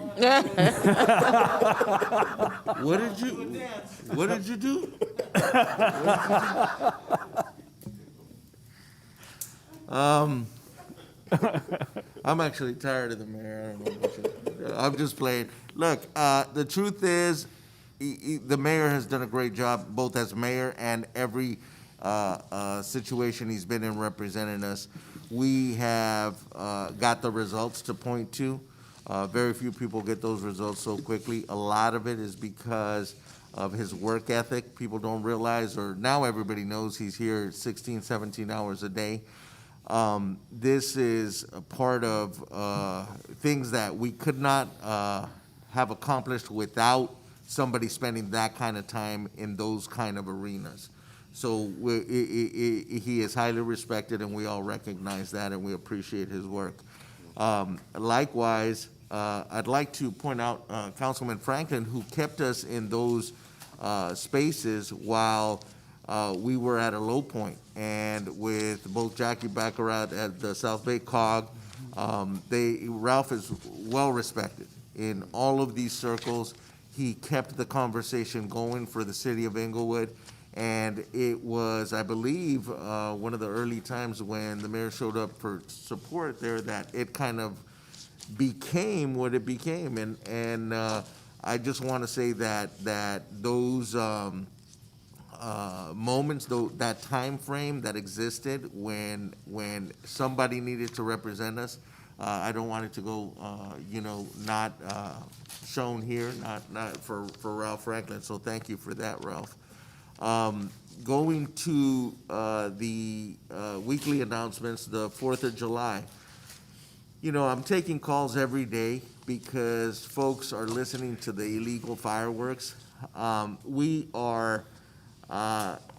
What did you do? I'm actually tired of the mayor. I don't know what I'm just playing. Look, the truth is, the mayor has done a great job, both as mayor and every situation he's been in representing us. We have got the results to point to. Very few people get those results so quickly. A lot of it is because of his work ethic. People don't realize, or now everybody knows, he's here 16, 17 hours a day. This is a part of things that we could not have accomplished without somebody spending that kind of time in those kind of arenas. So he is highly respected, and we all recognize that, and we appreciate his work. Likewise, I'd like to point out Councilman Franklin, who kept us in those spaces while we were at a low point. And with both Jackie Baccarat at the South Bay COG, Ralph is well respected in all of these circles. He kept the conversation going for the city of Inglewood. And it was, I believe, one of the early times when the mayor showed up for support there that it kind of became what it became. And I just want to say that those moments, that time frame that existed when somebody needed to represent us, I don't want it to go, not shown here, not for Ralph Franklin. So thank you for that, Ralph. Going to the weekly announcements, the 4th of July. I'm taking calls every day because folks are listening to the illegal fireworks. We are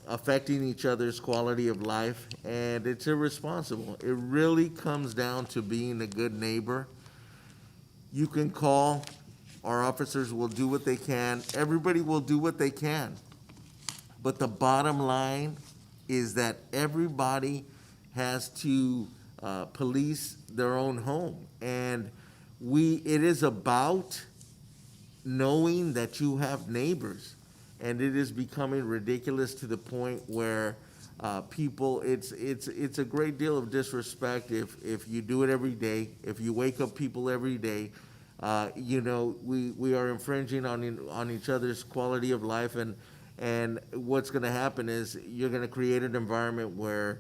affecting each other's quality of life, and it's irresponsible. It really comes down to being a good neighbor. You can call, our officers will do what they can, everybody will do what they can. But the bottom line is that everybody has to police their own home. And it is about knowing that you have neighbors. And it is becoming ridiculous to the point where people, it's a great deal of disrespect if you do it every day, if you wake up people every day. We are infringing on each other's quality of life, and what's gonna happen is you're gonna create an environment where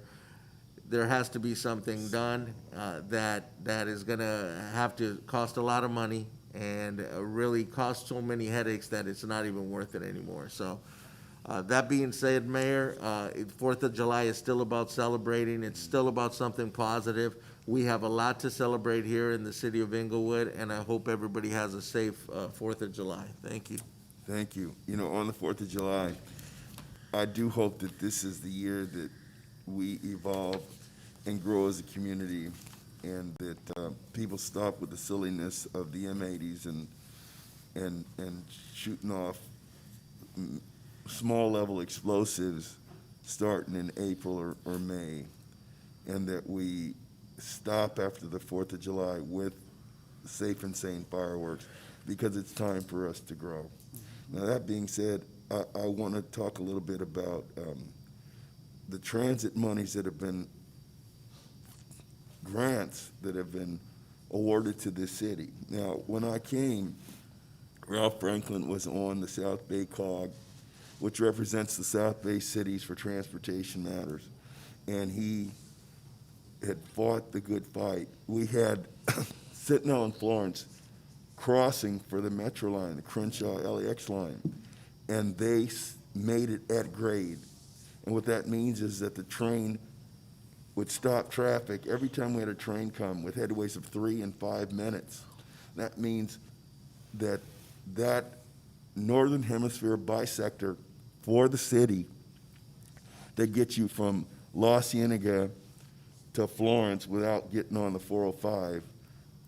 there has to be something done that is gonna have to cost a lot of money and really cost so many headaches that it's not even worth it anymore. So that being said, Mayor, 4th of July is still about celebrating. It's still about something positive. We have a lot to celebrate here in the city of Inglewood, and I hope everybody has a safe 4th of July. Thank you. Thank you. On the 4th of July, I do hope that this is the year that we evolve and grow as a community, and that people stop with the silliness of the M80s and shooting off small level explosives starting in April or May, and that we stop after the 4th of July with safe and sane fireworks, because it's time for us to grow. Now, that being said, I want to talk a little bit about the transit monies that have been grants that have been awarded to this city. Now, when I came, Ralph Franklin was on the South Bay COG, which represents the South Bay cities for transportation matters, and he had fought the good fight. We had Sentinel and Florence crossing for the Metro line, the Crenshaw LAX line, and they made it at grade. And what that means is that the train would stop traffic every time we had a train come with headways of 3 and 5 minutes. That means that Northern Hemisphere bisector for the city that gets you from La Cienega to Florence without getting on the 405,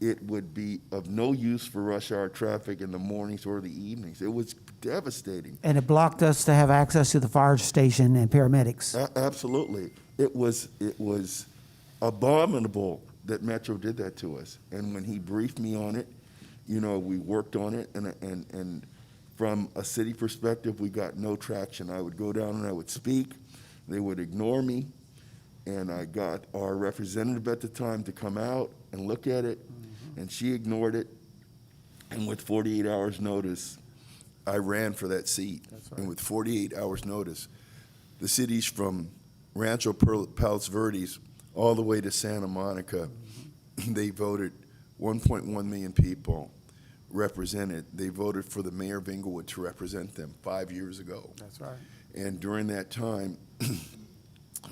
it would be of no use for rush hour traffic in the mornings or the evenings. It was devastating. And it blocked us to have access to the fire station and paramedics. Absolutely. It was abominable that Metro did that to us. And when he briefed me on it, we worked on it, and from a city perspective, we got no traction. I would go down and I would speak. They would ignore me. And I got our representative at the time to come out and look at it, and she ignored it. And with 48 hours notice, I ran for that seat. That's right. And with 48 hours notice, the cities from Rancho Palos Verdes all the way to Santa Monica, they voted 1.1 million people represented. They voted for the mayor of Inglewood to represent them 5 years ago. That's right. And during that time,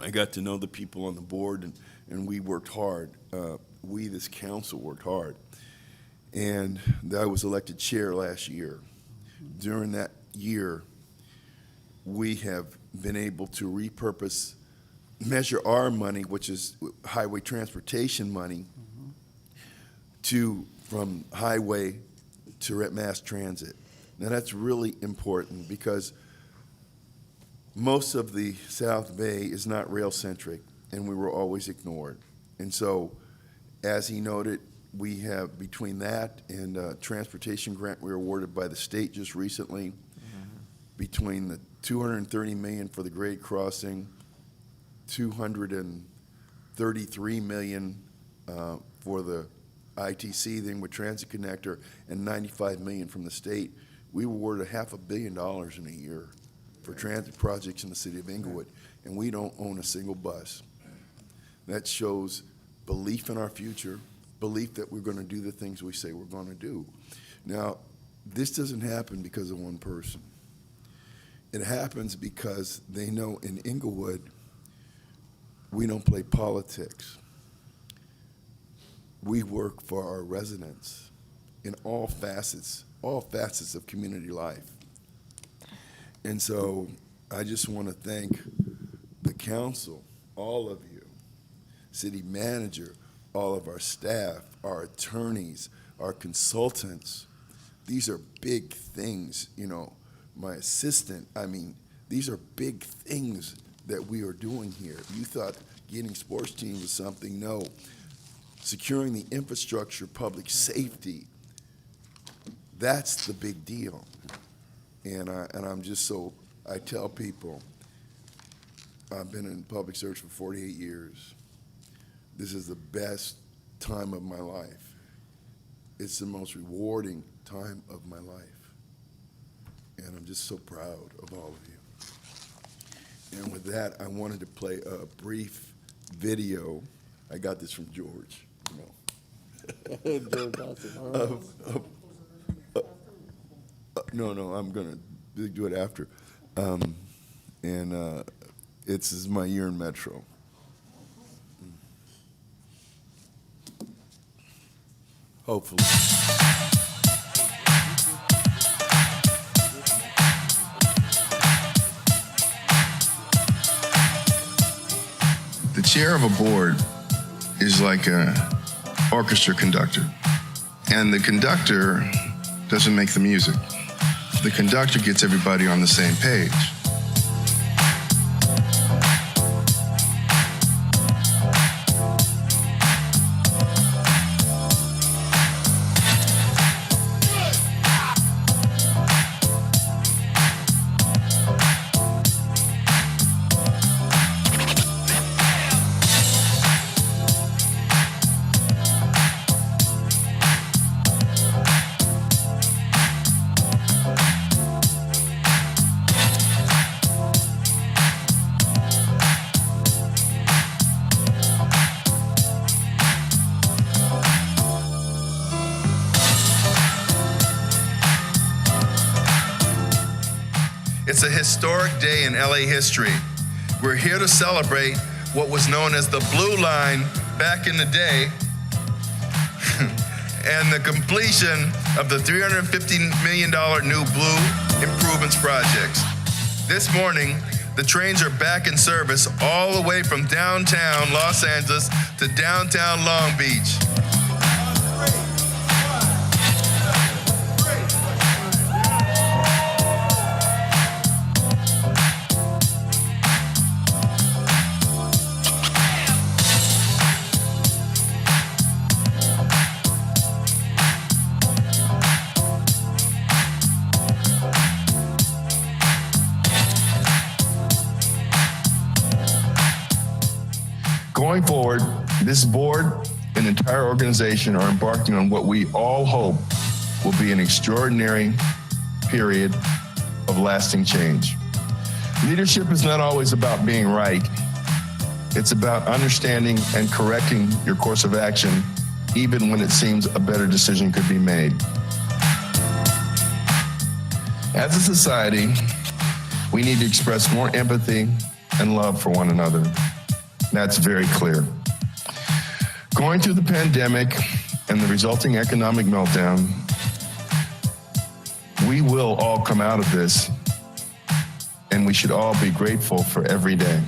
I got to know the people on the board, and we worked hard. We, this council, worked hard. And I was elected chair last year. During that year, we have been able to repurpose, measure our money, which is highway transportation money, from highway to mass transit. Now, that's really important because most of the South Bay is not rail-centric, and we were always ignored. And so, as he noted, we have, between that and a transportation grant we were awarded by the state just recently, between the $230 million for the grade crossing, $233 million for the ITC, the Inglewood Transit Connector, and $95 million from the state, we were awarded $500 million in a year for transit projects in the city of Inglewood, and we don't own a single bus. That shows belief in our future, belief that we're going to do the things we say we're going to do. Now, this doesn't happen because of one person. It happens because they know in Inglewood, we don't play politics. We work for our residents in all facets of community life. And so I just want to thank the council, all of you, city manager, all of our staff, our attorneys, our consultants. These are big things, you know, my assistant, I mean, these are big things that we are doing here. You thought getting sports teams was something, no. Securing the infrastructure, public safety, that's the big deal. And I'm just so, I tell people, I've been in public service for 48 years. This is the best time of my life. It's the most rewarding time of my life. And I'm just so proud of all of you. And with that, I wanted to play a brief video. I got this from George, you know. George Dawson, all right. No, I'm gonna do it after. This is my year in Metro. Hopefully. The chair of a board is like an orchestra conductor, and the conductor doesn't make the music. The conductor gets everybody on the same page. It's a historic day in LA history. We're here to celebrate what was known as the Blue Line back in the day and the completion of the $350 million new Blue Improvements projects. This morning, the trains are back in service all the way from downtown Los Angeles to downtown Long Beach. Going forward, this board and entire organization are embarking on what we all hope will be an extraordinary period of lasting change. Leadership is not always about being right. It's about understanding and correcting your course of action, even when it seems a better decision could be made. As a society, we need to express more empathy and love for one another. That's very clear. Going through the pandemic and the resulting economic meltdown, we will all come out of this, and we should all be grateful for every day.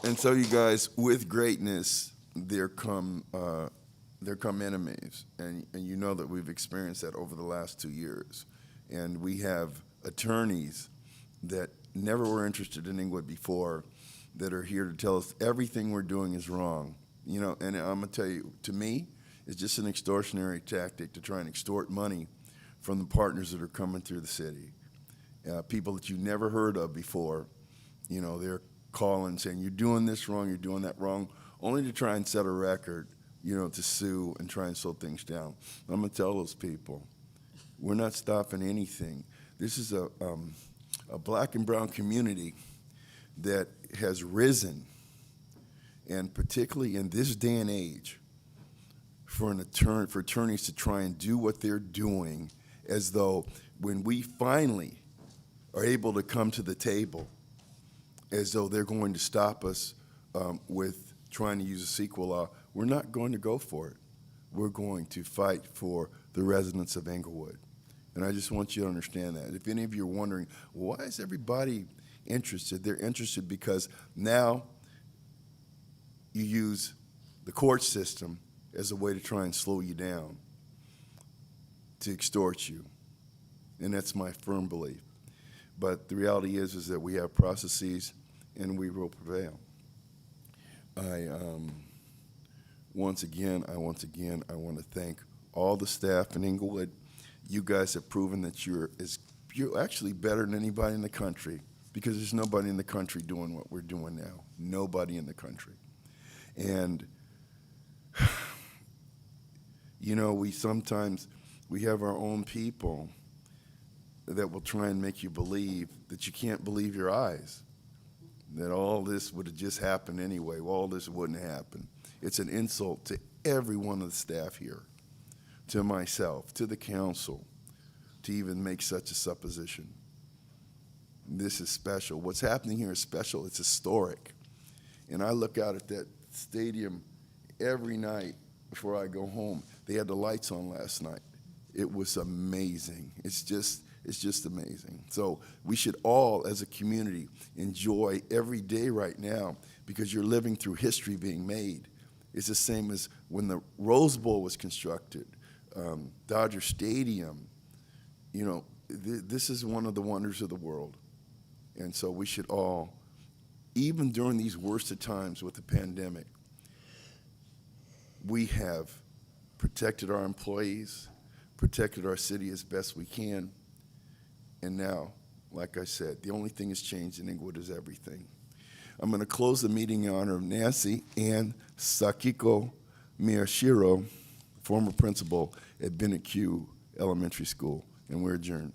And so, you guys, with greatness, there come enemies, and you know that we've experienced that over the last 2 years. And we have attorneys that never were interested in Inglewood before that are here to tell us everything we're doing is wrong. You know, and I'm gonna tell you, to me, it's just an extortionary tactic to try and extort money from the partners that are coming through the city. People that you never heard of before, you know, they're calling saying, you're doing this wrong, you're doing that wrong, only to try and set a record, you know, to sue and try and slow things down. I'm gonna tell those people, we're not stopping anything. This is a black and brown community that has risen, and particularly in this day and age, for attorneys to try and do what they're doing, as though when we finally are able to come to the table, as though they're going to stop us with trying to use a CEQA law. We're not going to go for it. We're going to fight for the residents of Inglewood. And I just want you to understand that. If any of you are wondering, why is everybody interested? They're interested because now you use the court system as a way to try and slow you down, to extort you. And that's my firm belief. But the reality is that we have processes and we will prevail. Once again, I want to thank all the staff in Inglewood. You guys have proven that you're actually better than anybody in the country, because there's nobody in the country doing what we're doing now. Nobody in the country. And you know, we have our own people that will try and make you believe that you can't believe your eyes, that all this would have just happened anyway. Well, all this wouldn't happen. It's an insult to every one of the staff here, to myself, to the council, to even make such a supposition. This is special. What's happening here is special. It's historic. And I look out at that stadium every night before I go home. They had the lights on last night. It was amazing. It's just amazing. So we should all, as a community, enjoy every day right now, because you're living through history being made. It's the same as when the Rose Bowl was constructed, Dodger Stadium. You know, this is one of the wonders of the world. And so we should all, even during these worst of times with the pandemic, we have protected our employees, protected our city as best we can. And now, like I said, the only thing that's changed in Inglewood is everything. I'm going to close the meeting in honor of Nancy and Sakiko Miyashiro, former principal at Bennett Q Elementary School, and we're adjourned.